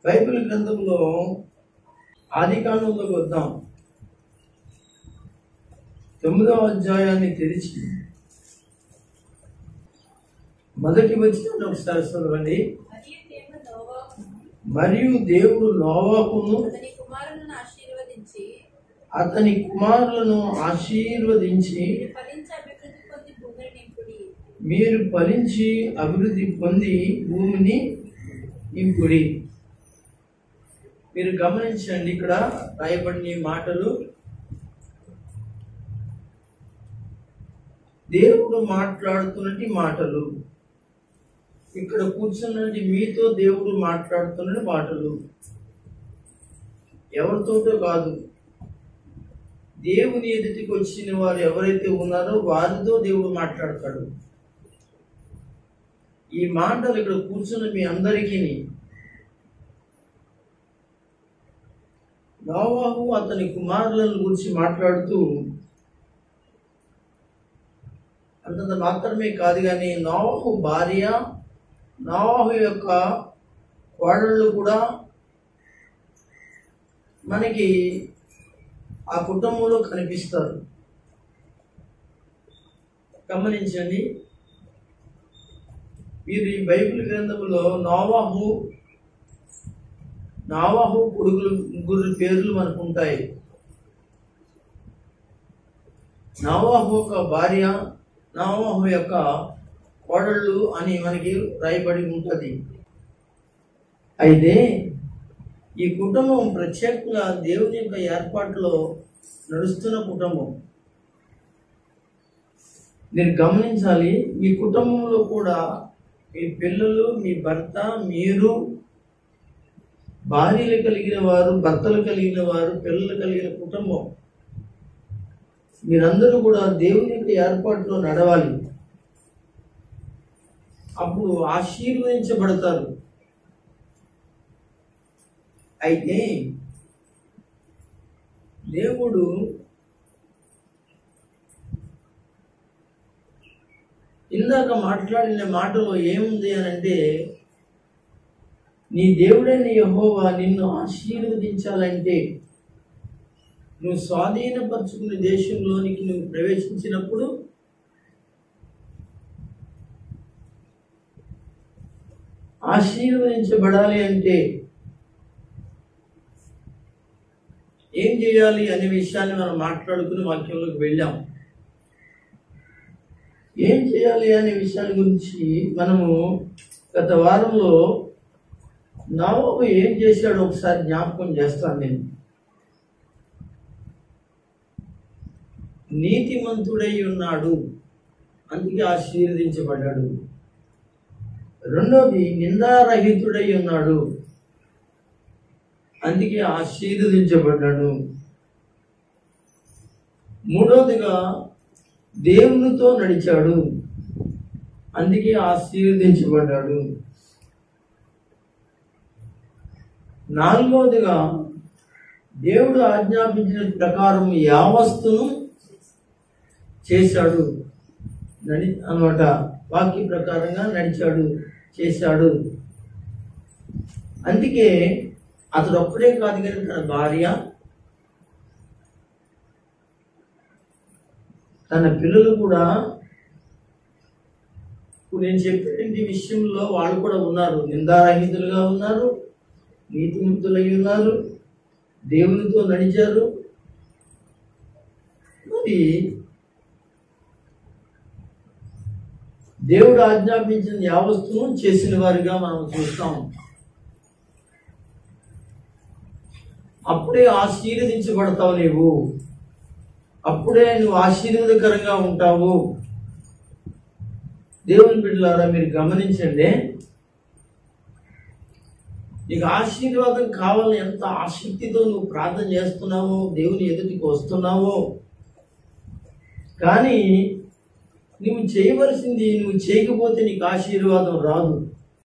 Bible గ్రంథంలో ఆదికాండంలోకి వద్దాం. 9వ అధ్యాయాన్ని తెరిచి మొదటి వచనాన్ని ఒకసారి చదవండి. మరియు దేవుడు నోవాహును అతని కుమారులను ఆశీర్వదించి మీరు ఫలించి అభివృద్ధి పొంది భూమిని నింపుడి. మీరు గమనించండి, ఇక్కడ రాయబడిన మాటలు దేవుడు మాట్లాడుతున్నటి మాటలు. ఇక్కడ కూర్చున్నది మీతో దేవుడు మాట్లాడుతున్న మాటలు. ఎవరితోటో కాదు, దేవుని ఎదుటికి వచ్చిన వారు ఎవరైతే ఉన్నారో వారితో దేవుడు మాట్లాడతాడు. ఈ మాటలు ఇక్కడ కూర్చున్న మీ అందరికీ నోవాహు అతని కుమారులను గురించి మాట్లాడుతూ, అంతంత మాత్రమే కాదు కానీ నోవాహు భార్య, నోవాహు యొక్క కోడళ్ళు కూడా మనకి ఆ కుటుంబంలో కనిపిస్తారు. గమనించండి, మీరు ఈ బైబిల్ గ్రంథంలో నోవాహు ముగ్గురు పేర్లు మనకు ఉంటాయి. నోవాహు యొక్క భార్య, నోవాహు యొక్క కోడళ్ళు అని మనకి రాయబడి ఉంటుంది. అయితే ఈ కుటుంబం ప్రత్యేకంగా దేవుని యొక్క ఏర్పాటులో నడుస్తున్న కుటుంబం. మీరు గమనించాలి, మీ కుటుంబంలో కూడా మీ పిల్లలు, మీ భర్త, మీరు, భార్యలు కలిగిన వారు, భర్తలు కలిగిన వారు, పిల్లలు కలిగిన కుటుంబం, మీరందరూ కూడా దేవుని యొక్క ఏర్పాటులో నడవాలి. అప్పుడు ఆశీర్వదించబడతారు. అయితే దేవుడు ఇందాక మాట్లాడిన మాటలో ఏముంది అని అంటే, నీ దేవుడైన యెహోవా నిన్ను ఆశీర్వదించాలంటే, నువ్వు స్వాధీనపరుచుకునే దేశంలోనికి నువ్వు ప్రవేశించినప్పుడు ఆశీర్వదించబడాలి అంటే ఏం చేయాలి అనే విషయాన్ని మనం మాట్లాడుకుని వాక్యంలోకి వెళ్ళాం. ఏం చేయాలి అనే విషయాన్ని గురించి మనము గత వారంలో నోవాహు ఏం చేశాడో ఒకసారి జ్ఞాపకం చేస్తాను నేను. నీతిమంతుడై ఉన్నాడు, అందుకే ఆశీర్వదించబడ్డాడు. రెండోది, నిందారహితుడై ఉన్నాడు, అందుకే ఆశీర్వదించబడ్డాడు. మూడవదిగా, దేవునితో నడిచాడు, అందుకే ఆశీర్వదించబడ్డాడు. నాలుగవదిగా, దేవుడు ఆజ్ఞాపించిన ప్రకారం యావస్తును చేశాడు అన్నమాట. వాక్య ప్రకారంగా నడిచాడు, చేశాడు. అందుకే అతడు ఒక్కడే కాదు కానీ తన భార్య, తన పిల్లలు కూడా, ఇప్పుడు నేను చెప్పిన విషయంలో వాళ్ళు కూడా ఉన్నారు. నిందారహితులుగా ఉన్నారు, నీతిమంతులై ఉన్నారు, దేవునితో నడిచారు. మరి దేవుడు ఆజ్ఞాపించిన యావస్తును చేసిన వారిగా మనం చూస్తాం. అప్పుడే ఆశీర్వదించబడతావు నీవు, అప్పుడే నువ్వు ఆశీర్వాదకరంగా ఉంటావు. దేవుని బిడ్డలారా, మీరు గమనించండి, నీకు ఆశీర్వాదం కావాలని ఎంత ఆసక్తితో నువ్వు ప్రార్థన చేస్తున్నావో, దేవుని ఎదుటికి వస్తున్నావో, కానీ నువ్వు చేయవలసింది నువ్వు చేయకపోతే నీకు ఆశీర్వాదం రాదు.